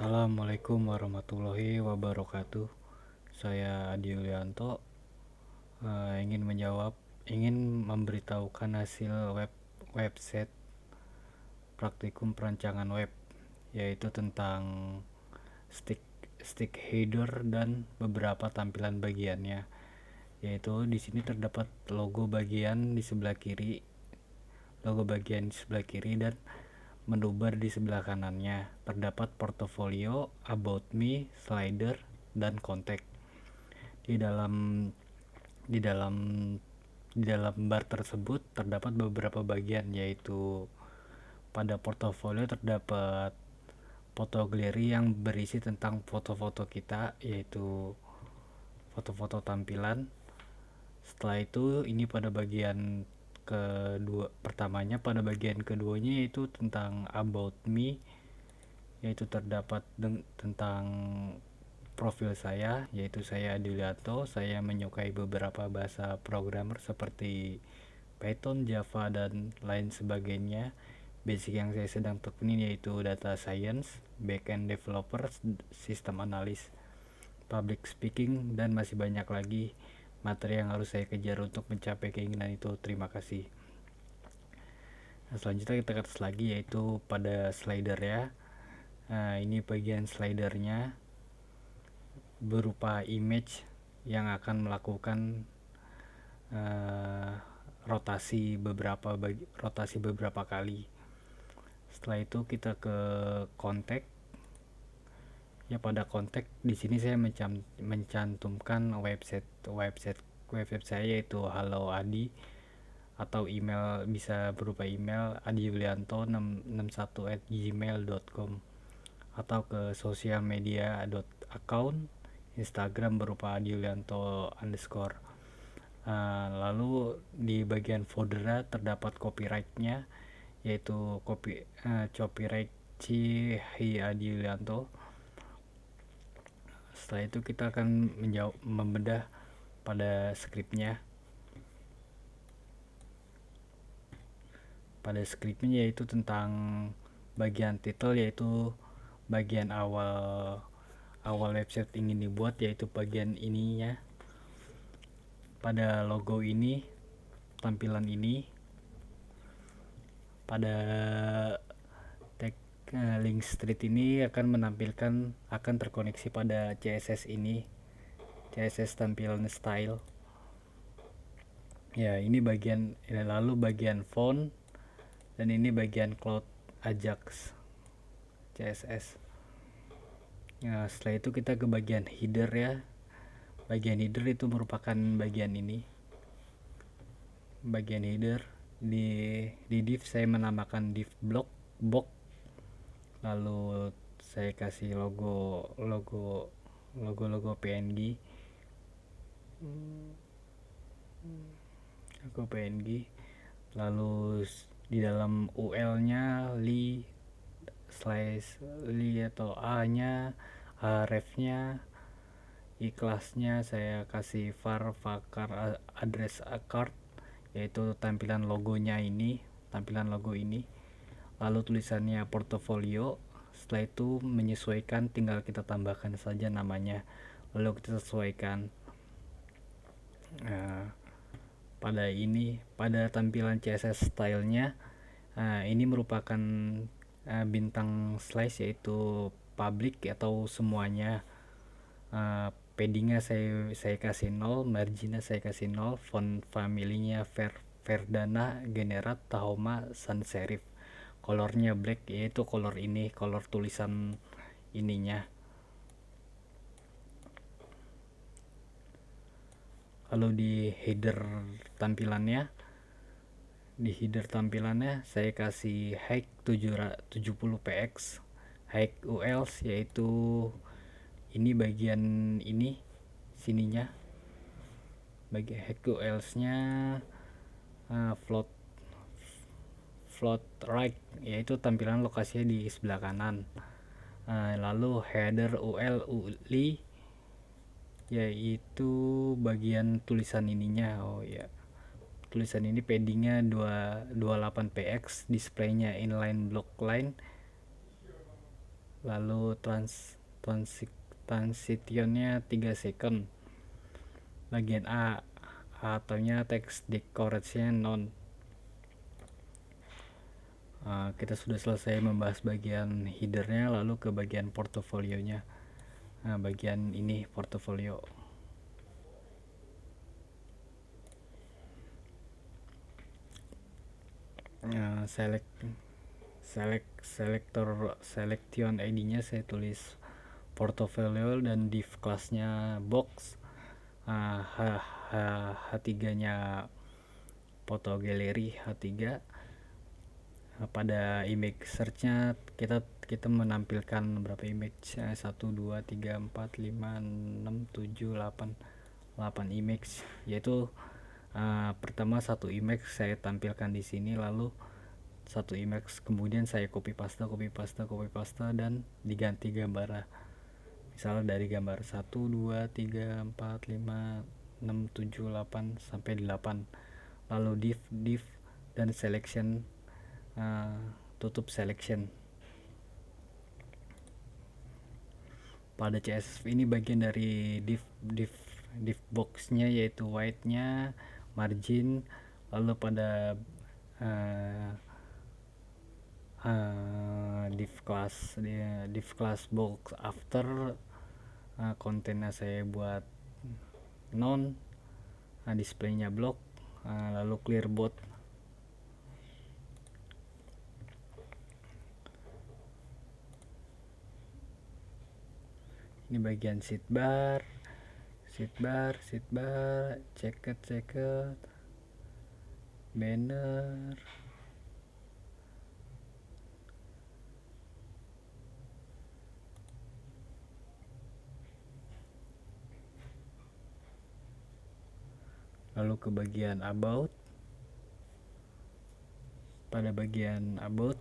Assalamualaikum warahmatullahi wabarakatuh. Saya Adi Yulianto, ingin memberitahukan hasil website praktikum perancangan web, yaitu tentang stick stick header dan beberapa tampilan bagiannya. Yaitu di sini terdapat logo bagian di sebelah kiri dan menu bar di sebelah kanannya. Terdapat portofolio, about me, slider, dan kontak. Di dalam di dalam di dalam bar tersebut terdapat beberapa bagian, yaitu pada portofolio terdapat foto galeri yang berisi tentang foto-foto kita, yaitu foto-foto tampilan. Setelah itu ini pada bagian pada bagian keduanya yaitu tentang about me, yaitu terdapat tentang profil saya, yaitu saya Adiliato. Saya menyukai beberapa bahasa programmer seperti Python, Java, dan lain sebagainya. Basic yang saya sedang tekuni yaitu data science, backend developer, system analyst, public speaking, dan masih banyak lagi materi yang harus saya kejar untuk mencapai keinginan itu. Terima kasih. Nah, selanjutnya kita ke atas lagi, yaitu pada slider ya. Nah, ini bagian slidernya berupa image yang akan melakukan rotasi beberapa kali. Setelah itu kita ke kontak. Ya, pada kontak di sini saya mencantumkan website saya, yaitu Halo Adi, atau email bisa berupa email adiulianto661@gmail.com, atau ke sosial media account Instagram berupa adiulianto_. Lalu di bagian folder terdapat copyrightnya, yaitu copyright Hi Adi Yulianto. Setelah itu kita akan membedah pada skripnya. Pada skripnya yaitu tentang bagian title, yaitu bagian awal website ingin dibuat, yaitu bagian ininya. Pada logo ini, tampilan ini, pada tag link street ini akan terkoneksi pada CSS ini, CSS tampilan style. Ya, ini lalu bagian font, dan ini bagian Cloud Ajax CSS. Ya, setelah itu kita ke bagian header ya. Bagian header itu merupakan bagian ini. Bagian header di div saya menamakan div box. Lalu saya kasih logo PNG. Lalu di dalam UL-nya li atau A-nya, href-nya, kelasnya saya kasih var address card, yaitu tampilan logo ini. Lalu tulisannya portofolio. Setelah itu menyesuaikan, tinggal kita tambahkan saja namanya, lalu kita sesuaikan. Pada tampilan CSS stylenya, ini merupakan bintang slice, yaitu public atau semuanya. Paddingnya saya kasih 0, marginnya saya kasih 0, font family-nya Verdana, Generat, Tahoma, Sans Serif. Colornya black, yaitu color tulisan ininya. Lalu di header tampilannya saya kasih height 70 px, height ULs, yaitu ini bagian ini sininya. Bagi height ULs nya float right, yaitu tampilan lokasinya di sebelah kanan. Lalu header uli, yaitu bagian tulisan ininya. Tulisan ini paddingnya 28 px, displaynya inline block line, lalu transitionnya 3 second. Bagian A-nya text decoration none. Kita sudah selesai membahas bagian headernya, lalu ke bagian portofolionya. Bagian ini portofolio. Selection ID-nya saya tulis portofolio dan div kelasnya box. H3-nya foto galeri H3. Pada image search-nya kita menampilkan berapa image? 1 2 3 4 5 6 7 8 image, yaitu pertama satu image saya tampilkan di sini, lalu satu image kemudian saya copy paste dan diganti gambar. Misalnya dari gambar 1 2 3 4 5 6 7 8 sampai 8, lalu div dan selection, tutup selection. Pada CSS ini bagian dari div box-nya yaitu white-nya, margin, lalu pada div class box after, kontennya saya buat non, displaynya block, lalu clear both. Ini bagian sidebar, ceket, banner, lalu ke bagian about. Pada bagian about,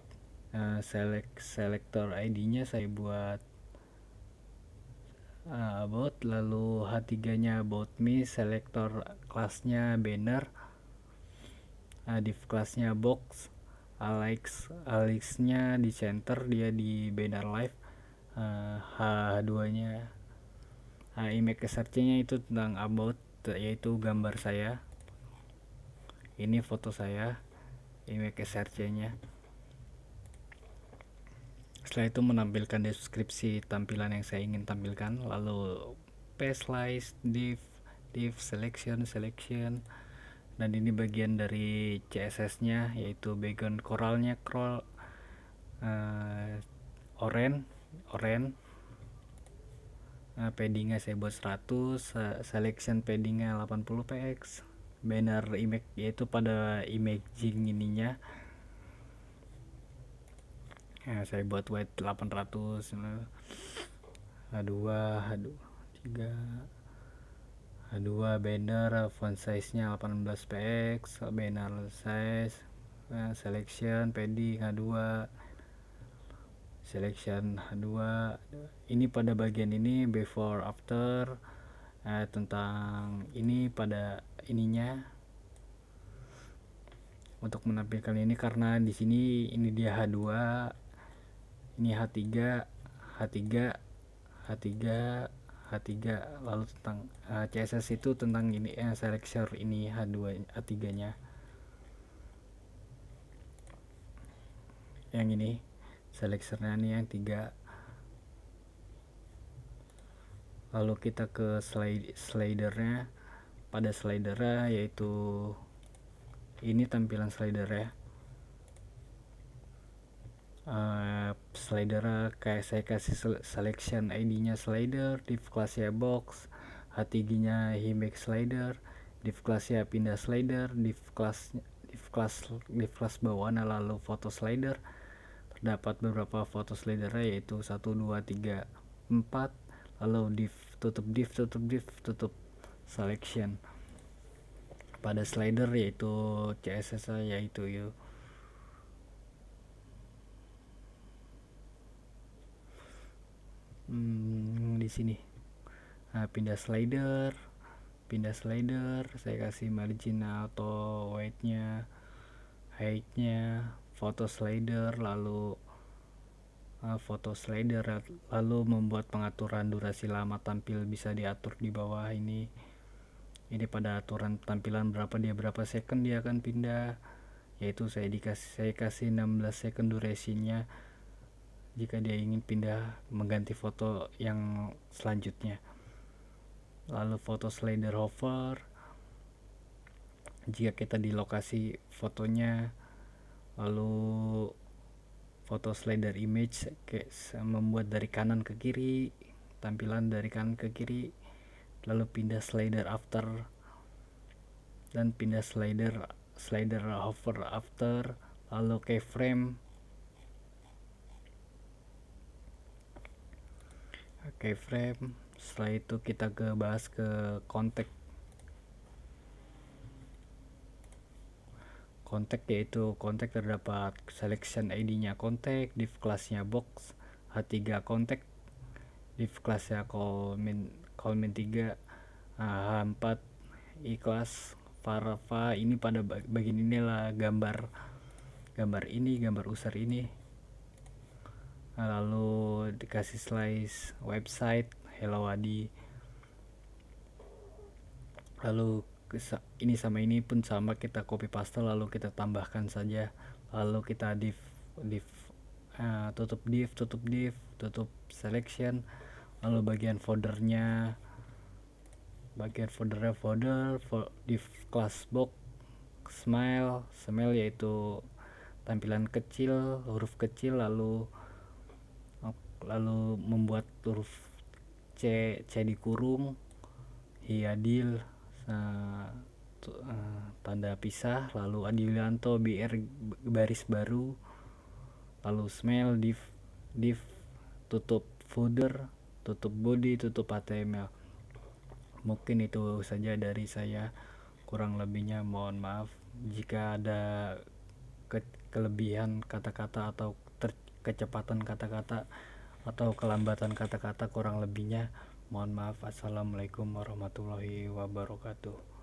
selector ID-nya saya buat about, lalu H3-nya about me, selector kelasnya banner, div kelasnya box, Alex-nya di center, dia di banner live. H2-nya image search-nya itu tentang about, yaitu gambar saya, ini foto saya, image search-nya. Setelah itu menampilkan deskripsi tampilan yang saya ingin tampilkan, lalu paste, slice, div selection, dan ini bagian dari CSS-nya, yaitu background coralnya orange, paddingnya saya buat 100, selection paddingnya 80 px, banner image yaitu pada imaging ininya saya buat white 800, H2 3, H2 banner font size nya 18 px, banner size, selection padding H2, selection H2. Ini pada bagian ini before after, tentang ini pada ininya. Untuk menampilkan ini karena di sini ini dia H2, ini H3, lalu tentang CSS itu tentang ini selector ini H3-nya. Yang ini selectornya nih yang 3. Lalu kita ke slidernya. Pada slidernya yaitu ini tampilan slidernya. Slider kayak saya kasih selection ID-nya slider, div kelasnya box, H3-nya image slider, div kelasnya pindah slider, div kelas bawahnya lalu foto slider. Terdapat beberapa foto slidernya yaitu 1 2 3 4, lalu tutup selection. Pada slider yaitu CSS yaitu di sini. Pindah slider, saya kasih margin atau height-nya, foto slider, lalu foto slider, lalu membuat pengaturan durasi lama tampil bisa diatur di bawah ini pada aturan tampilan berapa second dia akan pindah, yaitu saya kasih 16 second durasinya jika dia ingin pindah mengganti foto yang selanjutnya. Lalu foto slider hover, jika kita di lokasi fotonya. Lalu foto slider image membuat dari kanan ke kiri, tampilan dari kanan ke kiri, lalu pindah slider after dan pindah slider hover after, lalu keyframe. Setelah itu kita bahas ke kontak, yaitu kontak terdapat selection ID-nya kontak, div kelasnya box, H3 kontak, div kelasnya column 3, H4 ikhlas, Farva. Ini pada bagian inilah gambar ini, gambar user ini. Lalu dikasih slice website Hello Adi. Lalu ini sama ini pun sama, kita copy paste lalu kita tambahkan saja. Lalu kita tutup div, tutup selection. Lalu bagian foldernya div class box smile yaitu tampilan kecil, huruf kecil, lalu membuat huruf C dikurung, Hiadil tanda pisah, lalu Adilanto BR baris baru, lalu smile div tutup footer, tutup body, tutup HTML. Mungkin itu saja dari saya, kurang lebihnya mohon maaf. Jika ada kelebihan kata-kata atau kecepatan kata-kata atau kelambatan kata-kata, kurang lebihnya mohon maaf. Assalamualaikum warahmatullahi wabarakatuh.